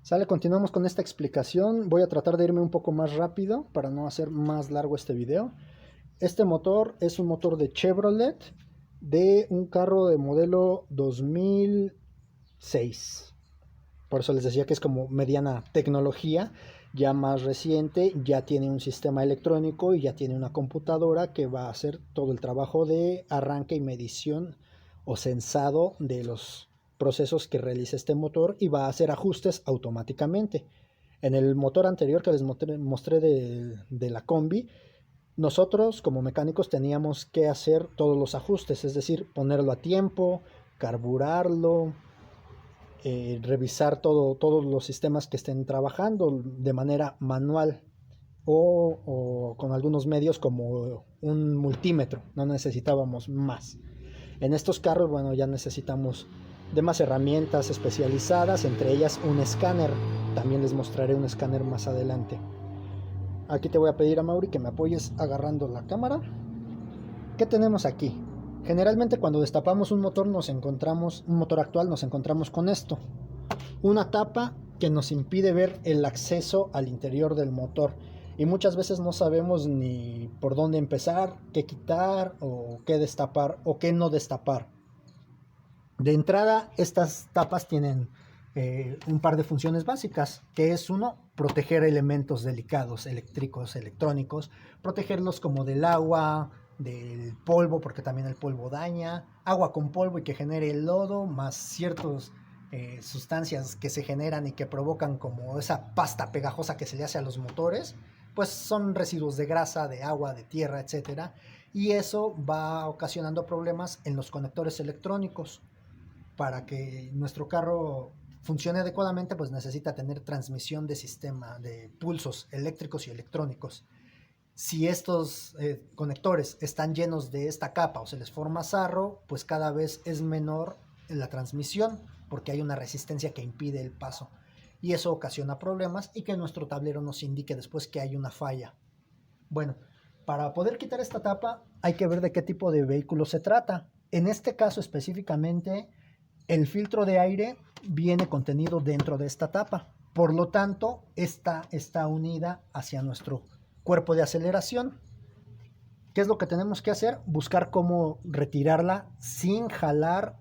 Sale, continuamos con esta explicación. Voy a tratar de irme un poco más rápido para no hacer más largo este video. Este motor es un motor de Chevrolet de un carro de modelo 2006. Por eso les decía que es como mediana tecnología, ya más reciente, ya tiene un sistema electrónico y ya tiene una computadora que va a hacer todo el trabajo de arranque y medición o sensado de los procesos que realiza este motor y va a hacer ajustes automáticamente. En el motor anterior que les mostré de la combi, nosotros como mecánicos teníamos que hacer todos los ajustes, es decir, ponerlo a tiempo, carburarlo, revisar todos los sistemas que estén trabajando de manera manual o con algunos medios como un multímetro, no necesitábamos más. En estos carros, bueno, ya necesitamos de más herramientas especializadas, entre ellas un escáner. También les mostraré un escáner más adelante. Aquí te voy a pedir a Mauri que me apoyes agarrando la cámara. ¿Qué tenemos aquí? Generalmente cuando destapamos un motor un motor actual, nos encontramos con esto. Una tapa que nos impide ver el acceso al interior del motor. Y muchas veces no sabemos ni por dónde empezar, qué quitar o qué destapar o qué no destapar. De entrada, estas tapas tienen un par de funciones básicas, que es uno, proteger elementos delicados, eléctricos, electrónicos, protegerlos como del agua, del polvo, porque también el polvo daña, agua con polvo y que genere el lodo, más ciertas sustancias que se generan y que provocan como esa pasta pegajosa que se le hace a los motores, pues son residuos de grasa, de agua, de tierra, etcétera, y eso va ocasionando problemas en los conectores electrónicos. Para que nuestro carro funcione adecuadamente, pues necesita tener transmisión de sistema de pulsos eléctricos y electrónicos. Si estos conectores están llenos de esta capa o se les forma sarro, pues cada vez es menor la transmisión porque hay una resistencia que impide el paso. Y eso ocasiona problemas y que nuestro tablero nos indique después que hay una falla. Bueno, para poder quitar esta tapa hay que ver de qué tipo de vehículo se trata. En este caso específicamente, el filtro de aire viene contenido dentro de esta tapa. Por lo tanto, esta está unida hacia nuestro cuerpo de aceleración. ¿Qué es lo que tenemos que hacer? Buscar cómo retirarla sin jalar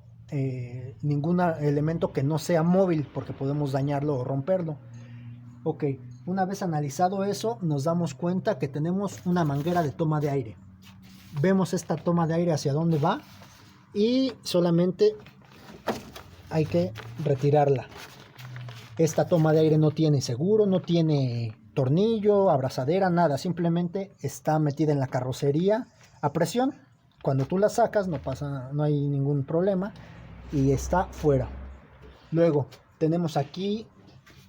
ningún elemento que no sea móvil, porque podemos dañarlo o romperlo. Ok, una vez analizado eso, nos damos cuenta que tenemos una manguera de toma de aire. Vemos esta toma de aire hacia dónde va y solamente hay que retirarla. Esta toma de aire no tiene seguro, no tiene tornillo, abrazadera, nada. Simplemente está metida en la carrocería a presión. Cuando tú la sacas no hay ningún problema y está fuera. Luego tenemos aquí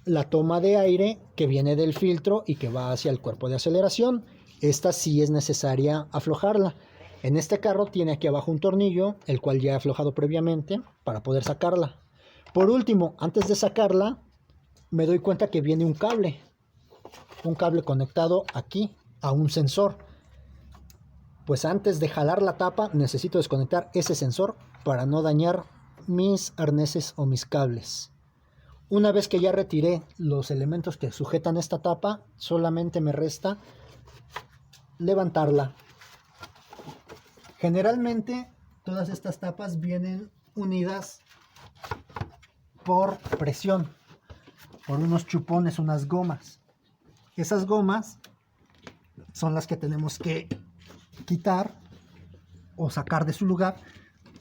la toma de aire que viene del filtro y que va hacia el cuerpo de aceleración. Esta sí es necesaria aflojarla. En este carro tiene aquí abajo un tornillo, el cual ya he aflojado previamente para poder sacarla. Por último, antes de sacarla, me doy cuenta que viene un cable conectado aquí a un sensor. Pues antes de jalar la tapa, necesito desconectar ese sensor para no dañar mis arneses o mis cables. Una vez que ya retiré los elementos que sujetan esta tapa, solamente me resta levantarla. Generalmente todas estas tapas vienen unidas por presión, por unos chupones, unas gomas. Esas gomas son las que tenemos que quitar o sacar de su lugar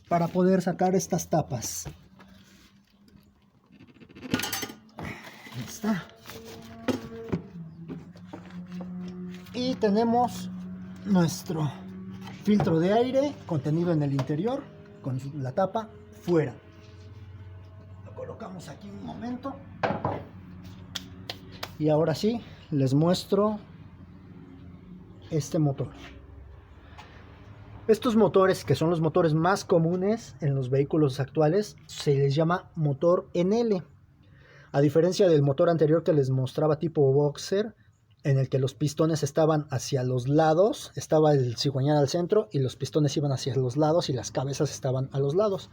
para poder sacar estas tapas. Ahí está. Y tenemos nuestro filtro de aire contenido en el interior con la tapa fuera. Lo colocamos aquí un momento y ahora sí les muestro este motor. Estos motores, que son los motores más comunes en los vehículos actuales, se les llama motor en L. A diferencia del motor anterior que les mostraba tipo boxer, en el que los pistones estaban hacia los lados, estaba el cigüeñal al centro y los pistones iban hacia los lados y las cabezas estaban a los lados.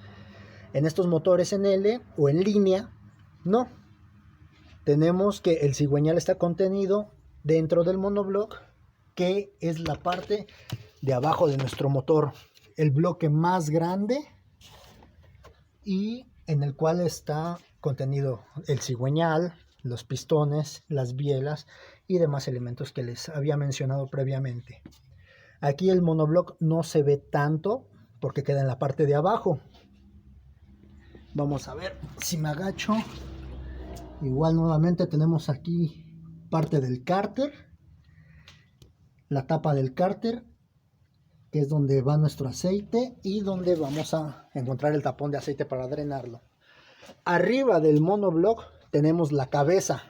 En estos motores en L o en línea, no. tenemos que el cigüeñal está contenido dentro del monobloc, que es la parte de abajo de nuestro motor, el bloque más grande y en el cual está contenido el cigüeñal, los pistones, las bielas y demás elementos que les había mencionado previamente. Aquí el monobloc no se ve tanto porque queda en la parte de abajo. Vamos a ver si me agacho. Igual nuevamente tenemos aquí parte del cárter, la tapa del cárter, que es donde va nuestro aceite y donde vamos a encontrar el tapón de aceite para drenarlo. Arriba del monobloc tenemos la cabeza,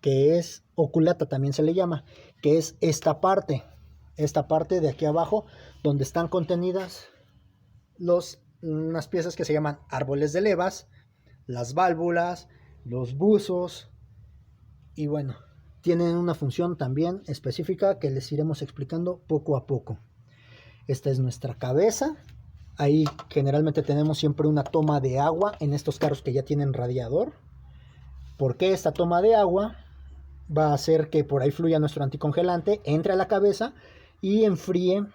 que es oculata, también se le llama, que es esta parte de aquí abajo, donde están contenidas unas piezas que se llaman árboles de levas, las válvulas, los buzos, y bueno, tienen una función también específica que les iremos explicando poco a poco. Esta es nuestra cabeza. Ahí generalmente tenemos siempre una toma de agua en estos carros que ya tienen radiador. ¿Por qué esta toma de agua? Va a hacer que por ahí fluya nuestro anticongelante, entre a la cabeza y enfríe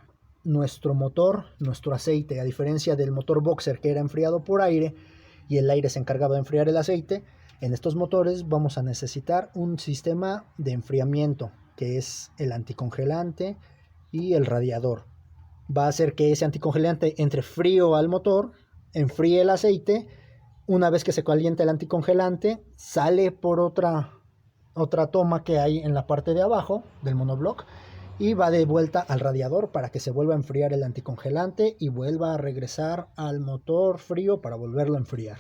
nuestro motor, nuestro aceite. A diferencia del motor boxer, que era enfriado por aire y el aire se encargaba de enfriar el aceite, en estos motores vamos a necesitar un sistema de enfriamiento, que es el anticongelante y el radiador. Va a hacer que ese anticongelante entre frío al motor, enfríe el aceite. Una vez que se calienta el anticongelante, sale por otra toma que hay en la parte de abajo del monobloc y va de vuelta al radiador para que se vuelva a enfriar el anticongelante y vuelva a regresar al motor frío para volverlo a enfriar.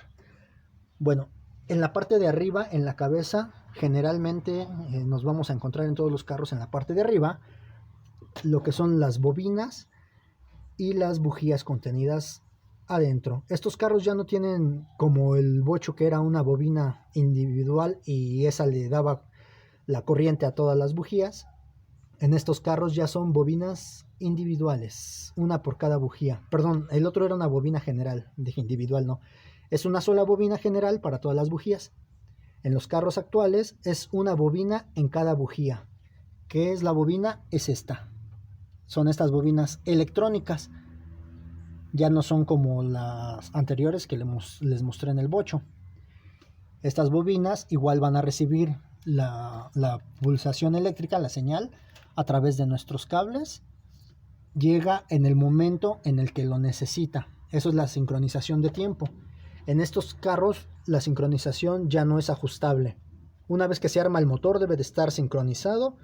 Bueno, en la parte de arriba, en la cabeza, generalmente nos vamos a encontrar en todos los carros en la parte de arriba lo que son las bobinas y las bujías contenidas adentro. Estos carros ya no tienen como el bocho, que era una bobina individual y esa le daba la corriente a todas las bujías. En estos carros ya son bobinas individuales, una por cada bujía. Perdón, el otro era una bobina general, dije individual, no. Es una sola bobina general para todas las bujías. En los carros actuales es una bobina en cada bujía. ¿Qué es la bobina? Es esta. Son estas bobinas electrónicas. Ya no son como las anteriores que les mostré en el bocho. Estas bobinas igual van a recibir la pulsación eléctrica, la señal, a través de nuestros cables. Llega en el momento en el que lo necesita. Eso es la sincronización de tiempo. En estos carros la sincronización ya no es ajustable. Una vez que se arma el motor debe de estar sincronizado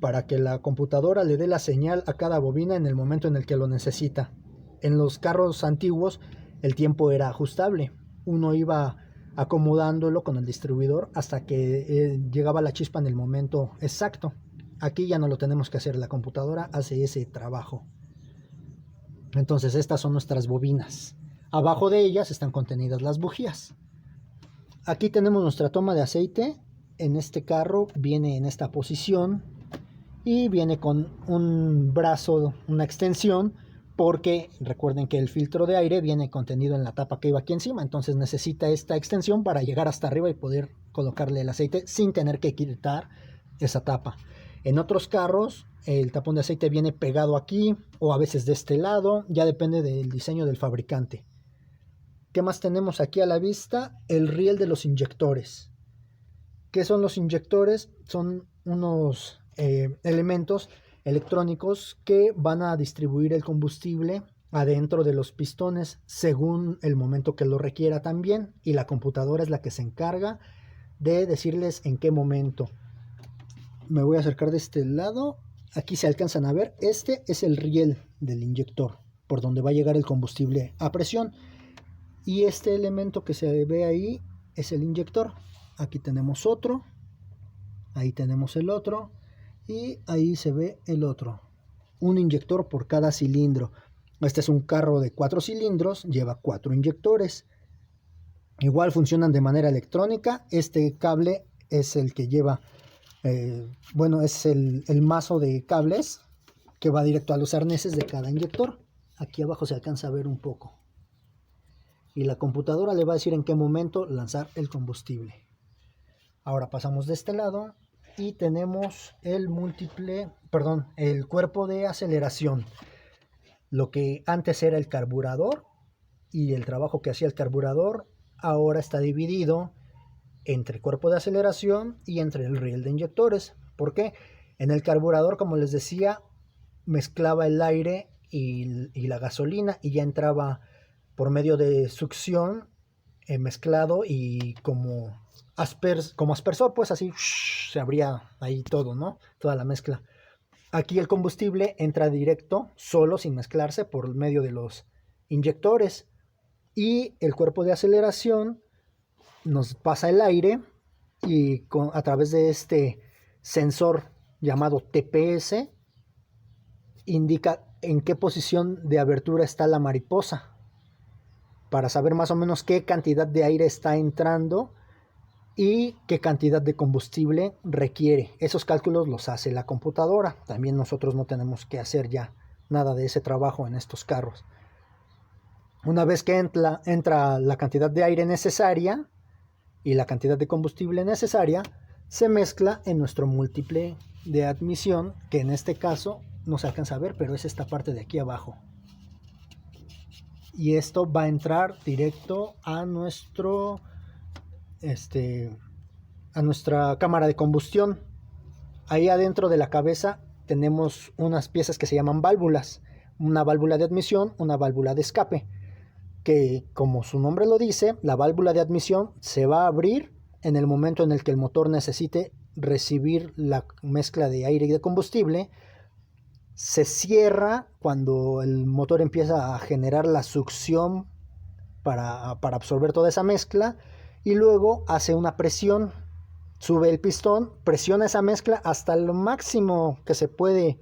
para que la computadora le dé la señal a cada bobina en el momento en el que lo necesita. En los carros antiguos el tiempo era ajustable. Uno iba acomodándolo con el distribuidor hasta que llegaba la chispa en el momento exacto. Aquí ya no lo tenemos que hacer, la computadora hace ese trabajo. Entonces estas son nuestras bobinas. Abajo de ellas están contenidas las bujías. Aquí tenemos nuestra toma de aceite. En este carro viene en esta posición y viene con un brazo, una extensión, porque recuerden que el filtro de aire viene contenido en la tapa que iba aquí encima, entonces necesita esta extensión para llegar hasta arriba y poder colocarle el aceite sin tener que quitar esa tapa. En otros carros el tapón de aceite viene pegado aquí o a veces de este lado, ya depende del diseño del fabricante. ¿Qué más tenemos aquí a la vista? El riel de los inyectores. ¿Qué son los inyectores? Son unos elementos electrónicos que van a distribuir el combustible adentro de los pistones según el momento que lo requiera también, y la computadora es la que se encarga de decirles en qué momento. Me voy a acercar de este lado. Aquí se alcanzan a ver, este es el riel del inyector por donde va a llegar el combustible a presión, y este elemento que se ve ahí es el inyector. Aquí tenemos otro, ahí tenemos el otro y ahí se ve el otro. Un inyector por cada cilindro. Este es un carro de 4 cilindros, lleva 4 inyectores. Igual funcionan de manera electrónica. Este cable es el que lleva, es el mazo de cables que va directo a los arneses de cada inyector. Aquí abajo se alcanza a ver un poco. Y la computadora le va a decir en qué momento lanzar el combustible. Ahora pasamos de este lado y tenemos el el cuerpo de aceleración. Lo que antes era el carburador y el trabajo que hacía el carburador, ahora está dividido entre el cuerpo de aceleración y entre el riel de inyectores. ¿Por qué? En el carburador, como les decía, mezclaba el aire y la gasolina y ya entraba por medio de succión mezclado y como aspersor, pues así se abría ahí todo, ¿no? Toda la mezcla. Aquí el combustible entra directo, solo, sin mezclarse, por medio de los inyectores. Y el cuerpo de aceleración nos pasa el aire y a través de este sensor llamado TPS indica en qué posición de abertura está la mariposa para saber más o menos qué cantidad de aire está entrando y qué cantidad de combustible requiere. Esos cálculos los hace la computadora. También nosotros no tenemos que hacer ya nada de ese trabajo en estos carros. Una vez que entra la cantidad de aire necesaria y la cantidad de combustible necesaria, se mezcla en nuestro múltiple de admisión, que en este caso no se alcanza a ver, pero es esta parte de aquí abajo. Y esto va a entrar directo a a nuestra cámara de combustión. Ahí adentro de la cabeza tenemos unas piezas que se llaman válvulas, una válvula de admisión, una válvula de escape, que como su nombre lo dice, la válvula de admisión se va a abrir en el momento en el que el motor necesite recibir la mezcla de aire y de combustible. Se cierra cuando el motor empieza a generar la succión para absorber toda esa mezcla y luego hace una presión, sube el pistón, presiona esa mezcla hasta lo máximo que se puede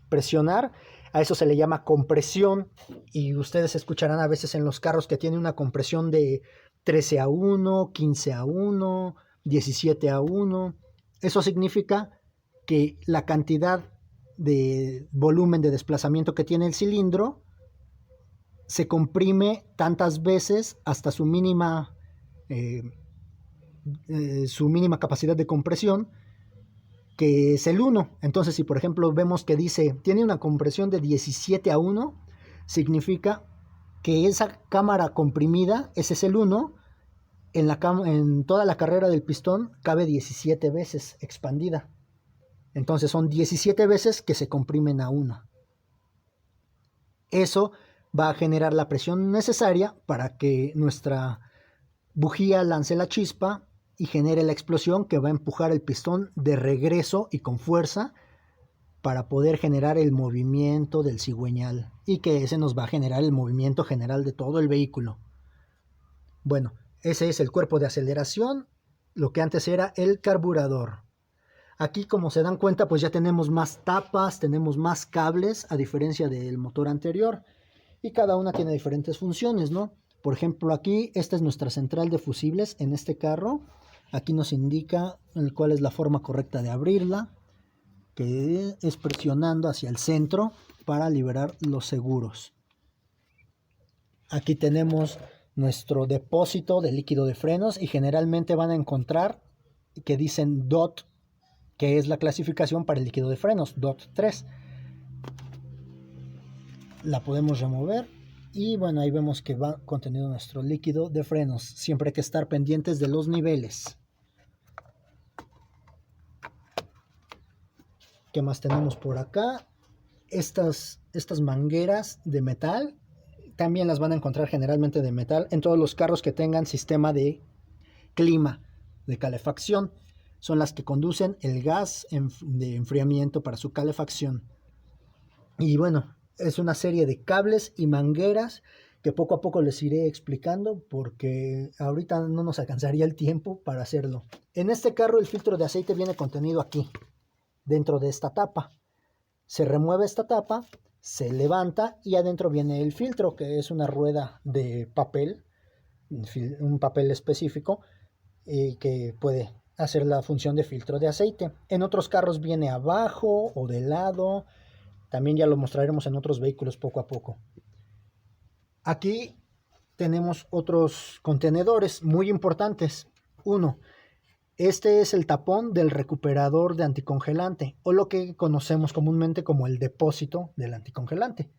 presionar. A eso se le llama compresión y ustedes escucharán a veces en los carros que tiene una compresión de 13:1, 15:1, 17:1. Eso significa que la cantidad de volumen de desplazamiento que tiene el cilindro se comprime tantas veces hasta su mínima capacidad de compresión, que es el 1. Entonces, si por ejemplo vemos que dice tiene una compresión de 17:1, significa que esa cámara comprimida, ese es el 1, en toda la carrera del pistón cabe 17 veces expandida. Entonces son 17 veces que se comprimen a 1. Eso va a generar la presión necesaria para que nuestra bujía lance la chispa y genere la explosión que va a empujar el pistón de regreso y con fuerza para poder generar el movimiento del cigüeñal y que ese nos va a generar el movimiento general de todo el vehículo. Bueno, ese es el cuerpo de aceleración, lo que antes era el carburador. Aquí, como se dan cuenta, pues ya tenemos más tapas, tenemos más cables, a diferencia del motor anterior. Y cada una tiene diferentes funciones, ¿no? Por ejemplo, aquí, esta es nuestra central de fusibles en este carro. Aquí nos indica cuál es la forma correcta de abrirla, que es presionando hacia el centro para liberar los seguros. Aquí tenemos nuestro depósito de líquido de frenos y generalmente van a encontrar que dicen DOT, que es la clasificación para el líquido de frenos, DOT 3. La podemos remover y bueno, ahí vemos que va contenido nuestro líquido de frenos. Siempre hay que estar pendientes de los niveles. ¿Qué más tenemos por acá? Estas mangueras de metal también las van a encontrar generalmente de metal en todos los carros que tengan sistema de clima, de calefacción. Son las que conducen el gas de enfriamiento para su calefacción. Y bueno, es una serie de cables y mangueras que poco a poco les iré explicando porque ahorita no nos alcanzaría el tiempo para hacerlo. En este carro el filtro de aceite viene contenido aquí, dentro de esta tapa. Se remueve esta tapa, se levanta y adentro viene el filtro, que es una rueda de papel, un papel específico que puede hacer la función de filtro de aceite. En otros carros viene abajo o de lado. También ya lo mostraremos en otros vehículos poco a poco. Aquí tenemos otros contenedores muy importantes. Uno, Este es el tapón del recuperador de anticongelante, o lo que conocemos comúnmente como el depósito del anticongelante.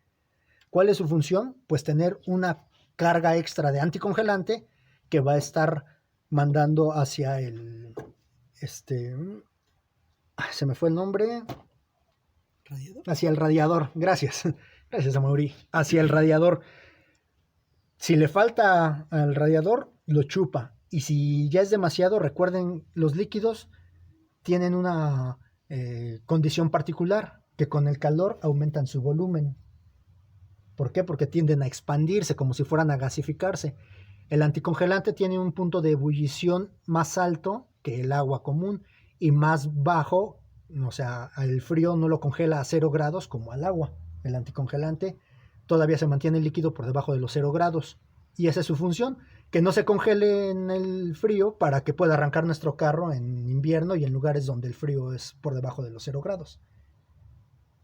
¿Cuál es su función? Pues tener una carga extra de anticongelante que va a estar mandando hacia el... se me fue el nombre. ¿Radiador? Hacia el radiador. Gracias. Gracias, Amaury. Hacia el radiador. Si le falta al radiador, lo chupa. Y si ya es demasiado, recuerden, los líquidos tienen una condición particular, que con el calor aumentan su volumen. ¿Por qué? Porque tienden a expandirse como si fueran a gasificarse. El anticongelante tiene un punto de ebullición más alto que el agua común y más bajo, o sea, el frío no lo congela a 0 grados como al agua. El anticongelante todavía se mantiene líquido por debajo de los 0 grados. Y esa es su función, que no se congele en el frío para que pueda arrancar nuestro carro en invierno y en lugares donde el frío es por debajo de los 0 grados.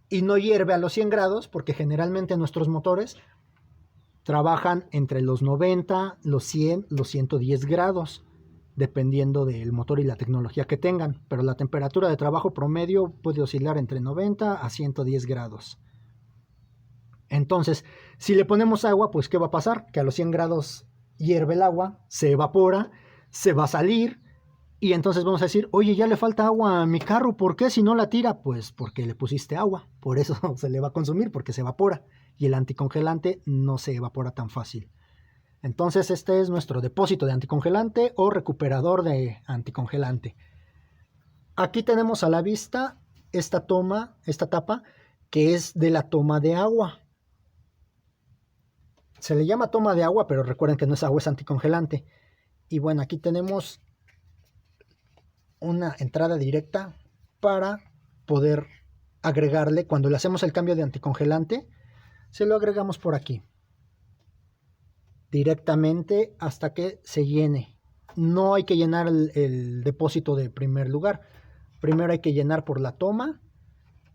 Y no hierve a los 100 grados porque generalmente nuestros motores trabajan entre los 90, los 100, los 110 grados, dependiendo del motor y la tecnología que tengan. Pero la temperatura de trabajo promedio puede oscilar entre 90 a 110 grados. Entonces, si le ponemos agua, pues ¿qué va a pasar? Que a los 100 grados hierve el agua, se evapora, se va a salir, y entonces vamos a decir, oye, ya le falta agua a mi carro, ¿por qué si no la tira? Pues porque le pusiste agua, por eso se le va a consumir, porque se evapora, y el anticongelante no se evapora tan fácil. Entonces este es nuestro depósito de anticongelante o recuperador de anticongelante. Aquí tenemos a la vista esta tapa, que es de la toma de agua. Se le llama toma de agua, pero recuerden que no es agua, es anticongelante. Y bueno, aquí tenemos una entrada directa para poder agregarle, cuando le hacemos el cambio de anticongelante, se lo agregamos por aquí directamente hasta que se llene. No hay que llenar el depósito de primer lugar, primero hay que llenar por la toma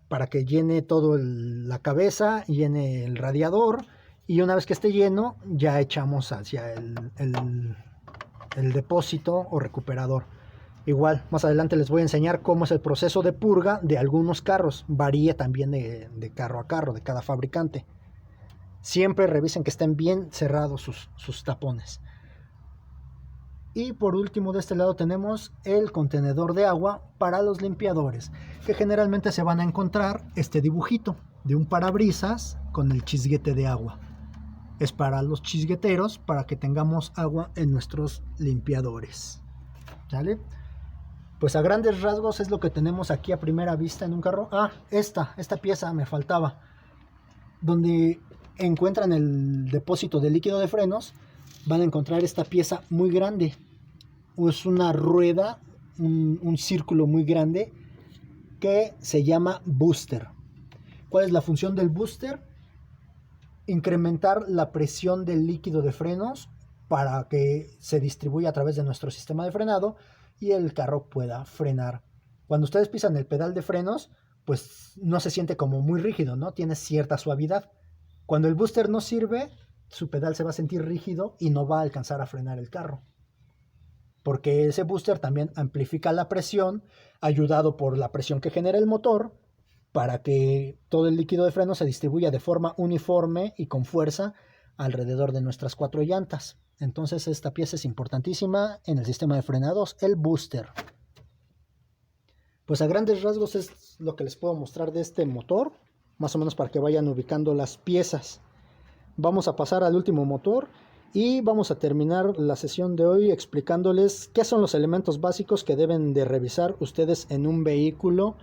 para que llene todo la cabeza, llene el radiador, y una vez que esté lleno ya echamos hacia el depósito o recuperador. Igual, más adelante les voy a enseñar cómo es el proceso de purga de algunos carros. Varía también de carro a carro, de cada fabricante. Siempre revisen que estén bien cerrados sus tapones. Y por último, de este lado tenemos el contenedor de agua para los limpiadores, que generalmente se van a encontrar este dibujito de un parabrisas con el chisguete de agua. Es para los chisgueteros, para que tengamos agua en nuestros limpiadores. ¿Sale? Pues a grandes rasgos es lo que tenemos aquí a primera vista en un carro. Esta pieza me faltaba. Donde encuentran el depósito de líquido de frenos, van a encontrar esta pieza muy grande. Es una rueda, un círculo muy grande que se llama booster. ¿Cuál es la función del booster? Incrementar la presión del líquido de frenos para que se distribuya a través de nuestro sistema de frenado y el carro pueda frenar. Cuando ustedes pisan el pedal de frenos, pues no se siente como muy rígido, ¿no? Tiene cierta suavidad. Cuando el booster no sirve, su pedal se va a sentir rígido y no va a alcanzar a frenar el carro. Porque ese booster también amplifica la presión, ayudado por la presión que genera el motor, para que todo el líquido de freno se distribuya de forma uniforme y con fuerza alrededor de nuestras 4 llantas. Entonces esta pieza es importantísima en el sistema de frenados, el booster. Pues a grandes rasgos es lo que les puedo mostrar de este motor, más o menos para que vayan ubicando las piezas. Vamos a pasar al último motor y vamos a terminar la sesión de hoy explicándoles qué son los elementos básicos que deben de revisar ustedes en un vehículo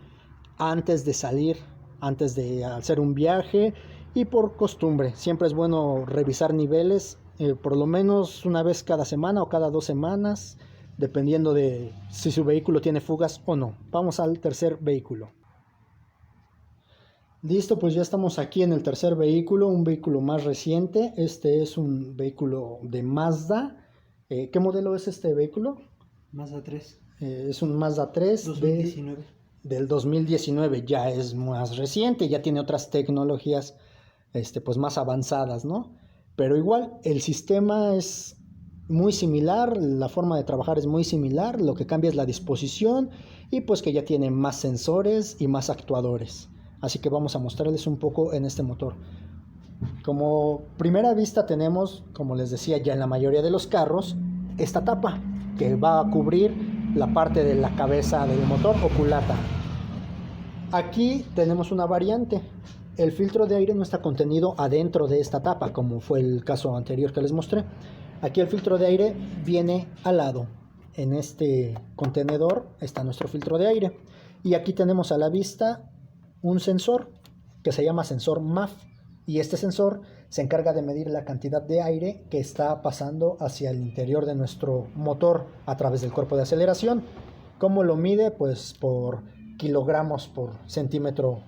antes de salir, antes de hacer un viaje, y por costumbre. Siempre es bueno revisar niveles, por lo menos una vez cada semana o cada 2 semanas, dependiendo de si su vehículo tiene fugas o no. Vamos al tercer vehículo. Listo, pues ya estamos aquí en el tercer vehículo, un vehículo más reciente. Este es un vehículo de Mazda. ¿Qué modelo es este vehículo? Mazda 3. Es un Mazda 3 2019. Del 2019. Ya es más reciente, ya tiene otras tecnologías pues más avanzadas, ¿no? Pero igual, el sistema es muy similar, la forma de trabajar es muy similar, lo que cambia es la disposición y pues que ya tiene más sensores y más actuadores. Así que vamos a mostrarles un poco en este motor. Como primera vista tenemos, como les decía ya en la mayoría de los carros, esta tapa que va a cubrir la parte de la cabeza del motor o culata. Aquí tenemos una variante. El filtro de aire no está contenido adentro de esta tapa, como fue el caso anterior que les mostré. Aquí el filtro de aire viene al lado. En este contenedor está nuestro filtro de aire. Y aquí tenemos a la vista un sensor que se llama sensor MAF. Y este sensor se encarga de medir la cantidad de aire que está pasando hacia el interior de nuestro motor a través del cuerpo de aceleración. ¿Cómo lo mide? Pues por kilogramos por centímetro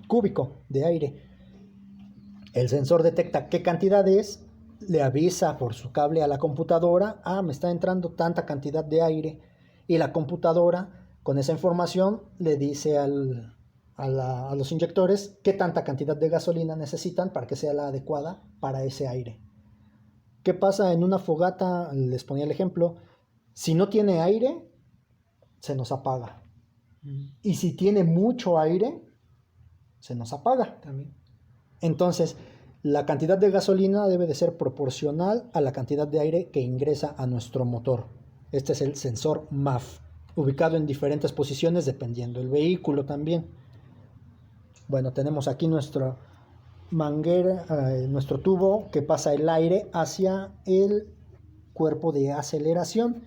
cúbico de aire. El sensor detecta qué cantidad es, le avisa por su cable a la computadora, me está entrando tanta cantidad de aire, y la computadora con esa información le dice a los inyectores qué tanta cantidad de gasolina necesitan para que sea la adecuada para ese aire. ¿Qué pasa en una fogata? Les ponía el ejemplo, si no tiene aire, se nos apaga. Y si tiene mucho aire, se nos apaga También. Entonces, la cantidad de gasolina debe de ser proporcional a la cantidad de aire que ingresa a nuestro motor. Este es el sensor MAF, ubicado en diferentes posiciones dependiendo del vehículo también. Bueno, tenemos aquí nuestra manguera, nuestro tubo que pasa el aire hacia el cuerpo de aceleración.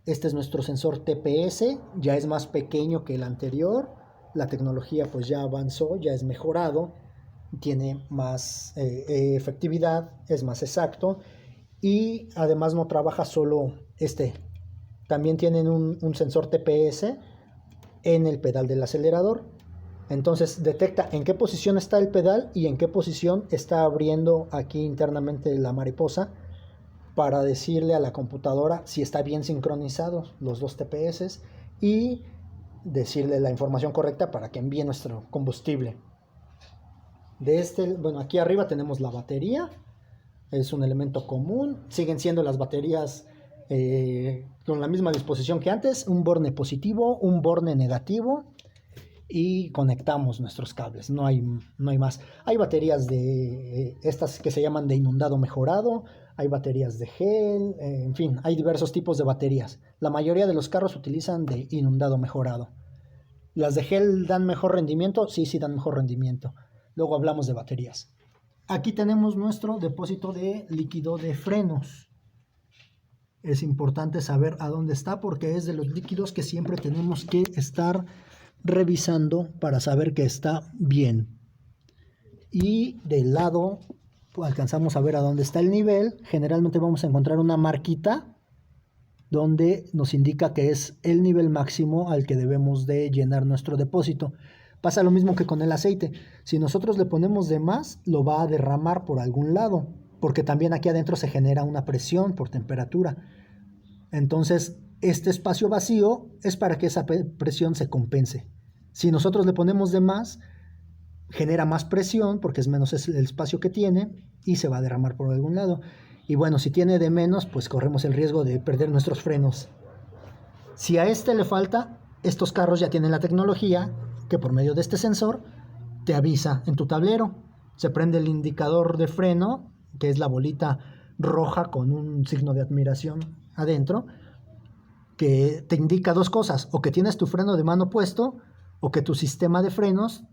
Este es nuestro sensor TPS, ya es más pequeño que el anterior. La tecnología pues ya avanzó, ya es mejorado, tiene más efectividad, es más exacto y además no trabaja solo también tienen un sensor TPS en el pedal del acelerador. Entonces detecta en qué posición está el pedal y en qué posición está abriendo aquí internamente la mariposa para decirle a la computadora si está bien sincronizados los dos TPS y decirle la información correcta para que envíe nuestro combustible. Bueno, aquí arriba tenemos la batería, es un elemento común, siguen siendo las baterías con la misma disposición que antes, un borne positivo, un borne negativo y conectamos nuestros cables, no hay más. Hay baterías de estas que se llaman de inundado mejorado, hay baterías de gel, en fin, hay diversos tipos de baterías. La mayoría de los carros utilizan de inundado mejorado. ¿Las de gel dan mejor rendimiento? Sí, dan mejor rendimiento. Luego hablamos de baterías. Aquí tenemos nuestro depósito de líquido de frenos. Es importante saber a dónde está porque es de los líquidos que siempre tenemos que estar revisando para saber que está bien. Y del lado alcanzamos a ver a dónde está el nivel. Generalmente vamos a encontrar una marquita donde nos indica que es el nivel máximo al que debemos de llenar nuestro depósito. Pasa lo mismo que con el aceite. Si nosotros le ponemos de más, lo va a derramar por algún lado, porque también aquí adentro se genera una presión por temperatura. Entonces, este espacio vacío es para que esa presión se compense. Si nosotros le ponemos de más, genera más presión, porque es menos el espacio que tiene, y se va a derramar por algún lado. Y bueno, si tiene de menos, pues corremos el riesgo de perder nuestros frenos. Si a este le falta, estos carros ya tienen la tecnología que por medio de este sensor te avisa en tu tablero. Se prende el indicador de freno, que es la bolita roja con un signo de admiración adentro, que te indica dos cosas: o que tienes tu freno de mano puesto, o que tu sistema de frenos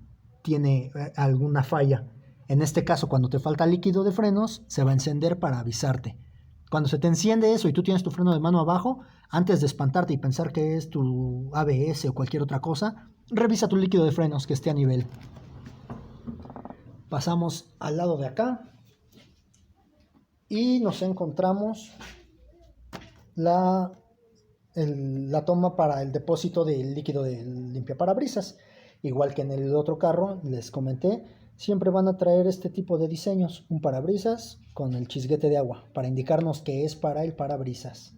tiene alguna falla. En este caso, cuando te falta líquido de frenos, se va a encender para avisarte. Cuando se te enciende eso y tú tienes tu freno de mano abajo, antes de espantarte y pensar que es tu ABS o cualquier otra cosa, revisa tu líquido de frenos que esté a nivel. Pasamos al lado de acá y nos encontramos la toma para el depósito del líquido de limpiaparabrisas. Igual que en el otro carro, les comenté, siempre van a traer este tipo de diseños, un parabrisas con el chisguete de agua, para indicarnos que es para el parabrisas.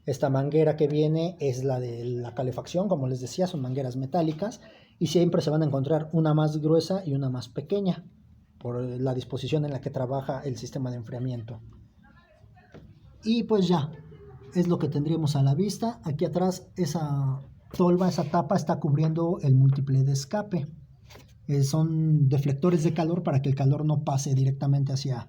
Esta manguera que viene es la de la calefacción, como les decía, son mangueras metálicas, y siempre se van a encontrar una más gruesa y una más pequeña, por la disposición en la que trabaja el sistema de enfriamiento. Y pues ya, es lo que tendríamos a la vista. Aquí atrás esa tolva, esa tapa está cubriendo el múltiple de escape. Son deflectores de calor para que el calor no pase directamente hacia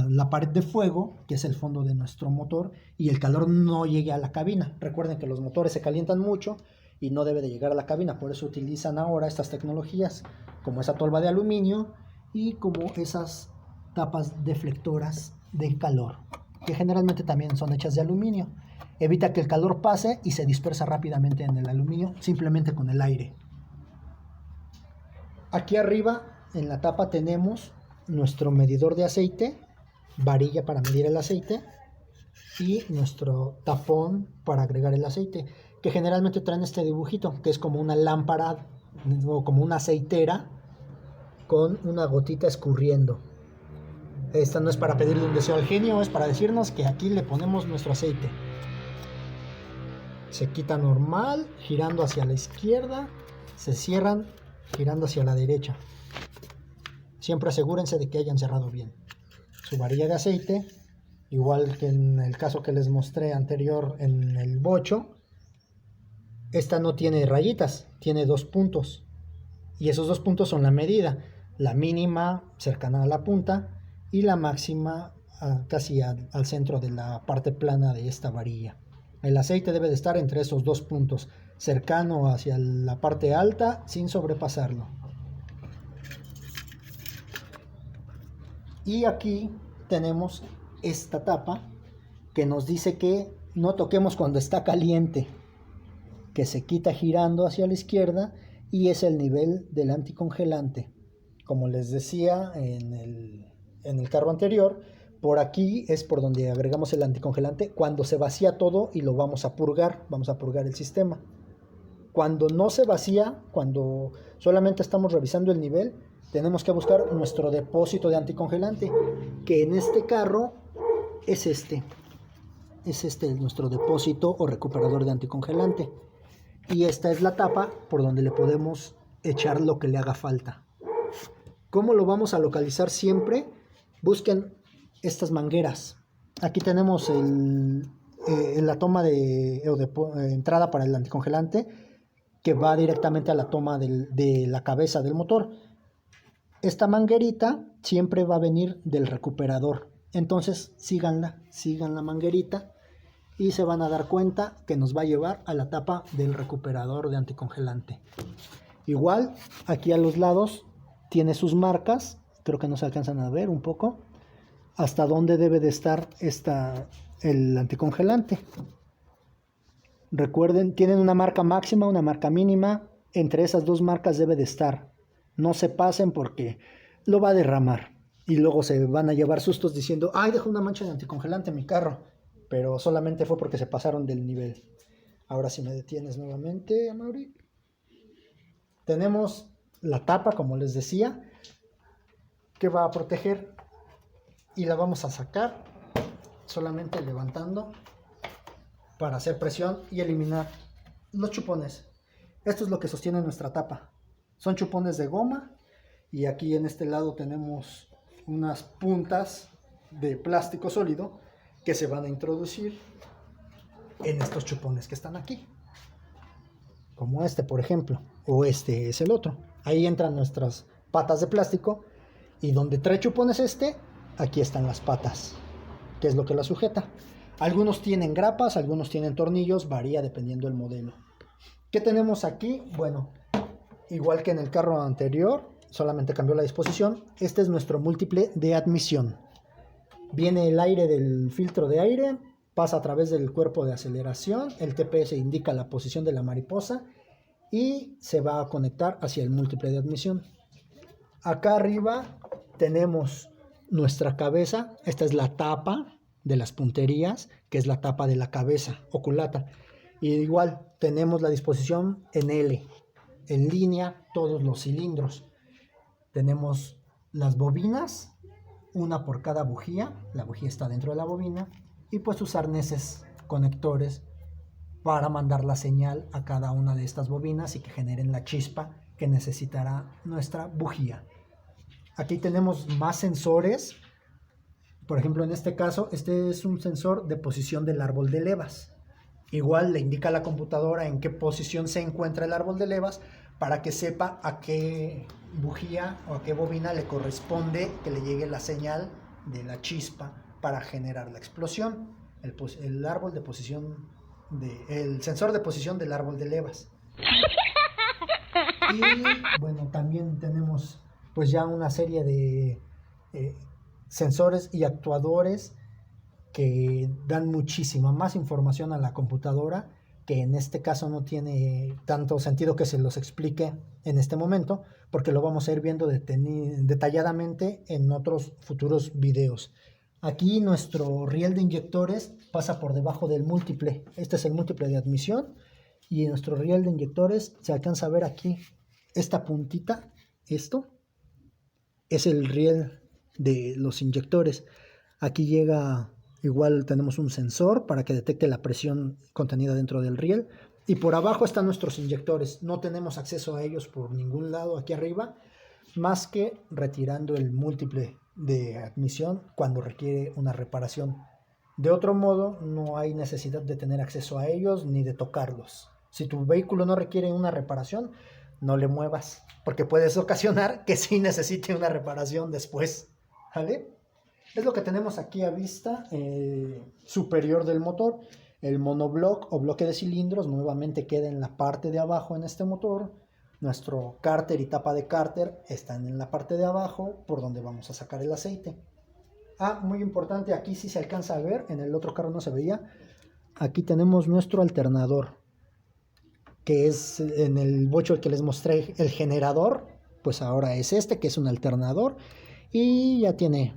la pared de fuego, que es el fondo de nuestro motor, y el calor no llegue a la cabina. Recuerden que los motores se calientan mucho y no debe de llegar a la cabina, por eso utilizan ahora estas tecnologías, como esa tolva de aluminio y como esas tapas deflectoras de calor, que generalmente también son hechas de aluminio. Evita que el calor pase y se dispersa rápidamente en el aluminio, simplemente con el aire. Aquí arriba en la tapa tenemos nuestro medidor de aceite, varilla para medir el aceite y nuestro tapón para agregar el aceite, que generalmente traen este dibujito, que es como una lámpara o como una aceitera con una gotita escurriendo. Esta no es para pedirle un deseo al genio, es para decirnos que aquí le ponemos nuestro aceite. Se quita normal, girando hacia la izquierda, se cierran girando hacia la derecha. Siempre asegúrense de que hayan cerrado bien. Su varilla de aceite, igual que en el caso que les mostré anterior en el bocho, esta no tiene rayitas, tiene 2 puntos. Y esos 2 puntos son la medida, la mínima cercana a la punta y la máxima casi al centro de la parte plana de esta varilla. El aceite debe de estar entre esos 2 puntos, cercano hacia la parte alta sin sobrepasarlo. Y aquí tenemos esta tapa que nos dice que no toquemos cuando está caliente, que se quita girando hacia la izquierda y es el nivel del anticongelante. Como les decía en el carro anterior, por aquí es por donde agregamos el anticongelante cuando se vacía todo y lo vamos a purgar el sistema. Cuando no se vacía, cuando solamente estamos revisando el nivel, tenemos que buscar nuestro depósito de anticongelante, que en este carro es este. Es nuestro depósito o recuperador de anticongelante. Y esta es la tapa por donde le podemos echar lo que le haga falta. ¿Cómo lo vamos a localizar siempre? Busquen estas mangueras. Aquí tenemos la toma de entrada para el anticongelante, que va directamente a la toma de la cabeza del motor. Esta manguerita siempre va a venir del recuperador. Entonces sigan la manguerita y se van a dar cuenta que nos va a llevar a la tapa del recuperador de anticongelante. Igual aquí a los lados tiene sus marcas, creo que no se alcanzan a ver un poco, hasta dónde debe de estar el anticongelante. Recuerden, tienen una marca máxima, una marca mínima, entre esas 2 marcas debe de estar. No se pasen porque lo va a derramar y luego se van a llevar sustos diciendo, ay, dejó una mancha de anticongelante en mi carro, pero solamente fue porque se pasaron del nivel. Ahora si me detienes nuevamente, Amaury. Tenemos la tapa, como les decía, que va a proteger y la vamos a sacar solamente levantando para hacer presión y eliminar los chupones. Esto es lo que sostiene nuestra tapa. Son chupones de goma y aquí en este lado tenemos unas puntas de plástico sólido que se van a introducir en estos chupones que están aquí, como este por ejemplo, o este es el otro. Ahí entran nuestras patas de plástico y donde trae chupones aquí están las patas, que es lo que la sujeta. Algunos tienen grapas, algunos tienen tornillos, varía dependiendo del modelo. ¿Qué tenemos aquí? Bueno, igual que en el carro anterior, solamente cambió la disposición. Este es nuestro múltiple de admisión. Viene el aire del filtro de aire, pasa a través del cuerpo de aceleración, el TPS indica la posición de la mariposa y se va a conectar hacia el múltiple de admisión. Acá arriba tenemos nuestra cabeza, esta es la tapa de las punterías, que es la tapa de la cabeza o culata. Y igual tenemos la disposición en L, en línea todos los cilindros. Tenemos las bobinas, una por cada bujía, la bujía está dentro de la bobina, y pues sus arneses conectores para mandar la señal a cada una de estas bobinas y que generen la chispa que necesitará nuestra bujía. Aquí tenemos más sensores Por ejemplo, en este caso, este es un sensor de posición del árbol de levas. Igual le indica a la computadora en qué posición se encuentra el árbol de levas para que sepa a qué bujía o a qué bobina le corresponde que le llegue la señal de la chispa para generar la explosión. El árbol de posición el sensor de posición del árbol de levas. Y bueno, también tenemos pues ya una serie de sensores y actuadores que dan muchísima más información a la computadora, que en este caso no tiene tanto sentido que se los explique en este momento, porque lo vamos a ir viendo detalladamente en otros futuros videos. Aquí nuestro riel de inyectores pasa por debajo del múltiple. Este es el múltiple de admisión y en nuestro riel de inyectores se alcanza a ver aquí esta puntita. Esto es el riel de los inyectores. Aquí llega, igual tenemos un sensor para que detecte la presión contenida dentro del riel. Y por abajo están nuestros inyectores. No tenemos acceso a ellos por ningún lado aquí arriba, más que retirando el múltiple de admisión cuando requiere una reparación. De otro modo, no hay necesidad de tener acceso a ellos ni de tocarlos. Si tu vehículo no requiere una reparación, no le muevas, porque puedes ocasionar que sí necesite una reparación después. ¿Vale? Es lo que tenemos aquí a vista superior del motor. El monobloc o bloque de cilindros nuevamente queda en la parte de abajo en este motor. Nuestro cárter y tapa de cárter están en la parte de abajo por donde vamos a sacar el aceite. Muy importante, aquí sí se alcanza a ver, en el otro carro no se veía. Aquí tenemos nuestro alternador, que es en el bocho el que les mostré el generador, pues ahora es este, que es un alternador, y ya tiene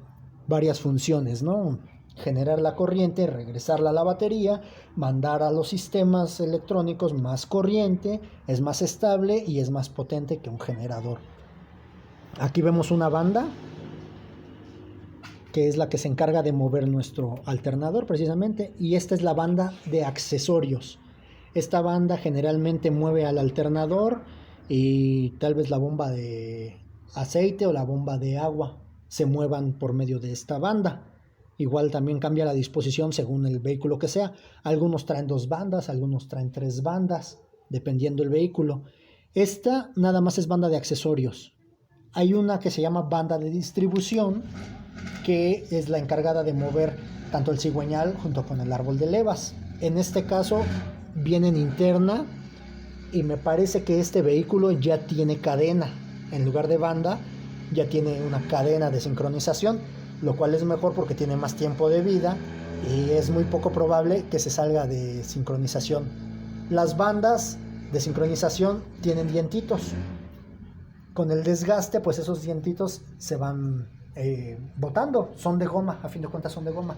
varias funciones, ¿no? Generar la corriente, regresarla a la batería, mandar a los sistemas electrónicos más corriente, es más estable y es más potente que un generador. Aquí vemos una banda, que es la que se encarga de mover nuestro alternador precisamente, y esta es la banda de accesorios. Esta banda generalmente mueve al alternador y tal vez la bomba de aceite o la bomba de agua se muevan por medio de esta banda. Igual también cambia la disposición según el vehículo que sea. Algunos traen 2 bandas, algunos traen 3 bandas, dependiendo el vehículo. Esta nada más es banda de accesorios. Hay una que se llama banda de distribución, que es la encargada de mover tanto el cigüeñal junto con el árbol de levas. En este caso viene en interna y me parece que este vehículo ya tiene cadena. En lugar de banda ya tiene una cadena de sincronización, lo cual es mejor porque tiene más tiempo de vida y es muy poco probable que se salga de sincronización. Las bandas de sincronización tienen dientitos. Con el desgaste, pues esos dientitos se van botando, son de goma, a fin de cuentas son de goma.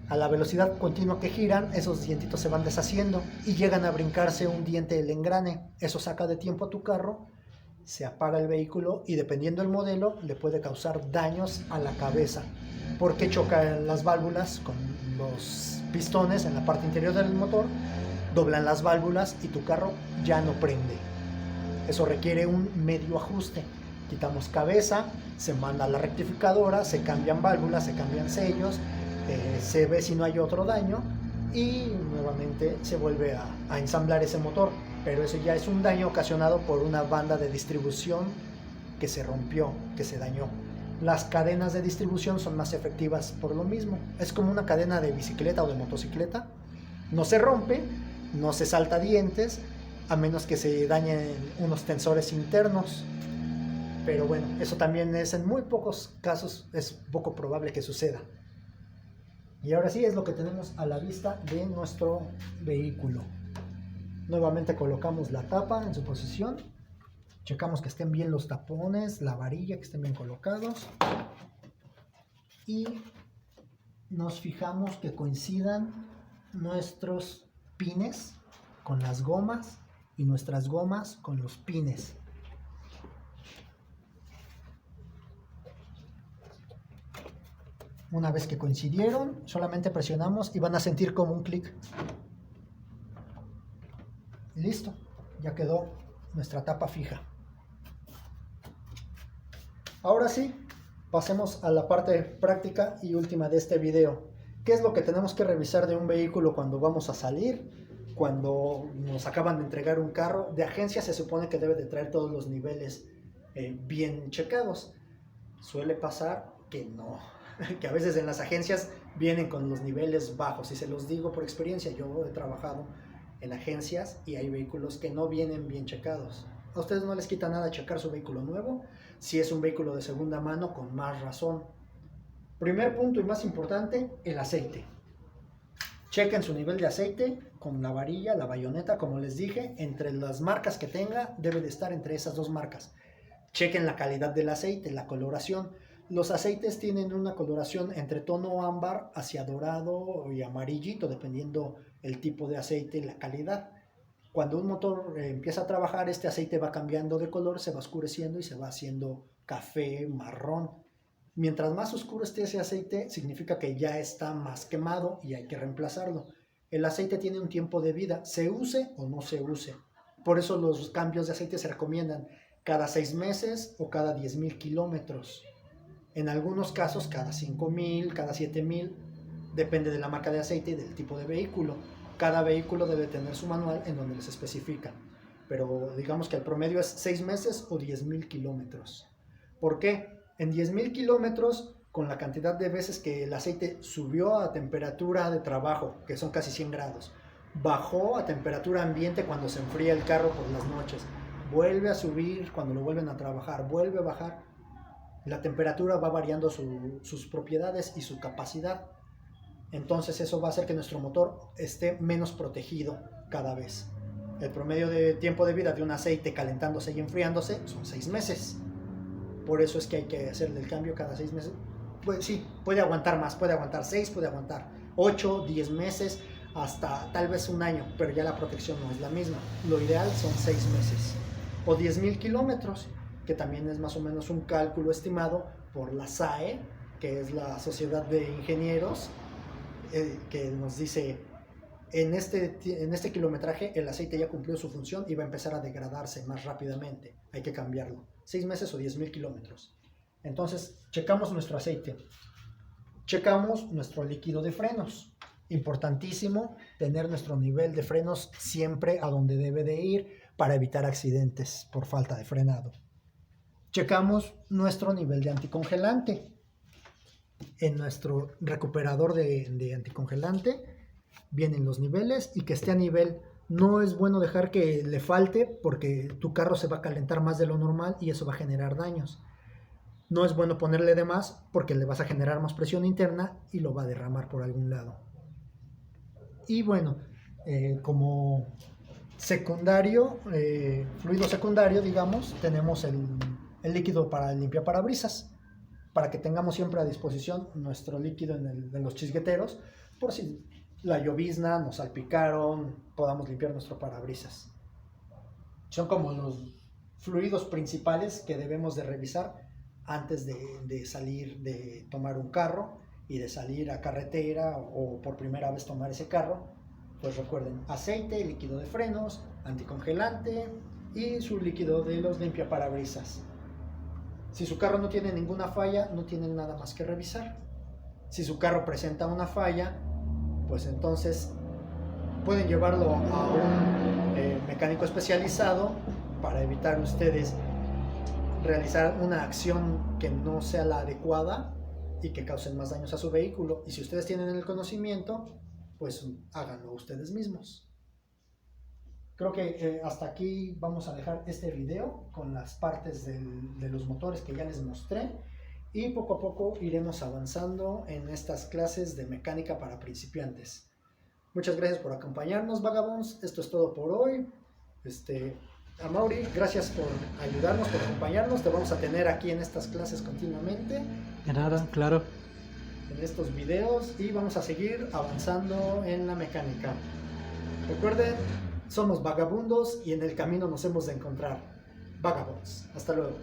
A la velocidad continua que giran, esos dientitos se van deshaciendo y llegan a brincarse un diente del engrane. Eso saca de tiempo a tu carro, se apaga el vehículo y dependiendo del modelo le puede causar daños a la cabeza, porque chocan las válvulas con los pistones en la parte interior del motor, doblan las válvulas y tu carro ya no prende. Eso requiere un medio ajuste. Quitamos cabeza, se manda a la rectificadora, se cambian válvulas, se cambian sellos, se ve si no hay otro daño y nuevamente se vuelve a ensamblar ese motor. Pero eso ya es un daño ocasionado por una banda de distribución que se rompió, que se dañó. Las cadenas de distribución son más efectivas por lo mismo. Es como una cadena de bicicleta o de motocicleta. No se rompe, no se salta dientes, a menos que se dañen unos tensores internos. Pero bueno, eso también es en muy pocos casos, es poco probable que suceda. Y ahora sí es lo que tenemos a la vista de nuestro vehículo. Nuevamente colocamos la tapa en su posición. Checamos que estén bien los tapones, la varilla, que estén bien colocados. Y nos fijamos que coincidan nuestros pines con las gomas y nuestras gomas con los pines. Una vez que coincidieron, solamente presionamos y van a sentir como un clic. Listo, ya quedó nuestra tapa fija. Ahora sí, Pasemos a la parte práctica y última de este video. ¿Qué es lo que tenemos que revisar de un vehículo cuando vamos a salir? Cuando nos acaban de entregar un carro. De agencia se supone que debe de traer todos los niveles bien checados. Suele pasar que no, que a veces en las agencias vienen con los niveles bajos, y se los digo por experiencia. Yo he trabajado en agencias y hay vehículos que no vienen bien checados. A ustedes no les quita nada checar su vehículo nuevo. Si es un vehículo de segunda mano, con más razón. Primer punto y más importante, el aceite. Chequen su nivel de aceite con la varilla, la bayoneta, como les dije. Entre las marcas que tenga, debe de estar entre esas dos marcas. Chequen la calidad del aceite, la coloración. Los aceites tienen una coloración entre tono ámbar hacia dorado y amarillito, dependiendo el tipo de aceite y la calidad. Cuando un motor empieza a trabajar, este aceite va cambiando de color, se va oscureciendo y se va haciendo café, marrón. Mientras más oscuro esté ese aceite, significa que ya está más quemado y hay que reemplazarlo. El aceite tiene un tiempo de vida, se use o no se use. Por eso los cambios de aceite se recomiendan cada 6 meses o cada 10,000 kilómetros. En algunos casos cada 5,000, cada 7,000, depende de la marca de aceite y del tipo de vehículo. Cada vehículo debe tener su manual en donde les especifica, pero digamos que el promedio es 6 meses o 10,000 kilómetros. ¿Por qué? En 10,000 kilómetros, con la cantidad de veces que el aceite subió a temperatura de trabajo, que son casi 100 grados, bajó a temperatura ambiente cuando se enfría el carro por las noches, vuelve a subir cuando lo vuelven a trabajar, vuelve a bajar, la temperatura va variando sus propiedades y su capacidad. Entonces eso va a hacer que nuestro motor esté menos protegido cada vez. El promedio de tiempo de vida de un aceite calentándose y enfriándose son 6 meses. Por eso es que hay que hacerle el cambio cada 6 meses. Pues sí, puede aguantar más, puede aguantar 6, puede aguantar 8, 10 meses, hasta tal vez un año, pero ya la protección no es la misma. Lo ideal son 6 meses o 10,000 kilómetros, que también es más o menos un cálculo estimado por la SAE, que es la Sociedad de Ingenieros, que nos dice: en este kilometraje el aceite ya cumplió su función y va a empezar a degradarse más rápidamente, hay que cambiarlo. 6 meses o 10,000 kilómetros. Entonces checamos nuestro aceite, checamos nuestro líquido de frenos. Importantísimo tener nuestro nivel de frenos siempre a donde debe de ir para evitar accidentes por falta de frenado. Checamos nuestro nivel de anticongelante. En nuestro recuperador de anticongelante vienen los niveles, y que esté a nivel. No es bueno dejar que le falte, porque tu carro se va a calentar más de lo normal y eso va a generar daños. No es bueno ponerle de más, porque le vas a generar más presión interna y lo va a derramar por algún lado. Y bueno, como secundario, fluido secundario, digamos, tenemos el líquido para el limpiaparabrisas, para que tengamos siempre a disposición nuestro líquido en los chisgueteros, por si la llovizna, nos salpicaron, podamos limpiar nuestro parabrisas. Son como los fluidos principales que debemos de revisar antes de salir, de tomar un carro y de salir a carretera, o por primera vez tomar ese carro. Pues recuerden: aceite, líquido de frenos, anticongelante y su líquido de los limpiaparabrisas. Si su carro no tiene ninguna falla, no tienen nada más que revisar. Si su carro presenta una falla, pues entonces pueden llevarlo a un mecánico especializado para evitar ustedes realizar una acción que no sea la adecuada y que causen más daños a su vehículo. Y si ustedes tienen el conocimiento, pues háganlo ustedes mismos. Creo que hasta aquí vamos a dejar este video con las partes de los motores que ya les mostré, y poco a poco iremos avanzando en estas clases de mecánica para principiantes. Muchas gracias por acompañarnos, Vagabonds. Esto es todo por hoy. A Mauri, gracias por ayudarnos, por acompañarnos. Te vamos a tener aquí en estas clases continuamente. De nada, claro. En estos videos, y vamos a seguir avanzando en la mecánica. Recuerden, somos vagabundos y en el camino nos hemos de encontrar. Vagabonds. Hasta luego.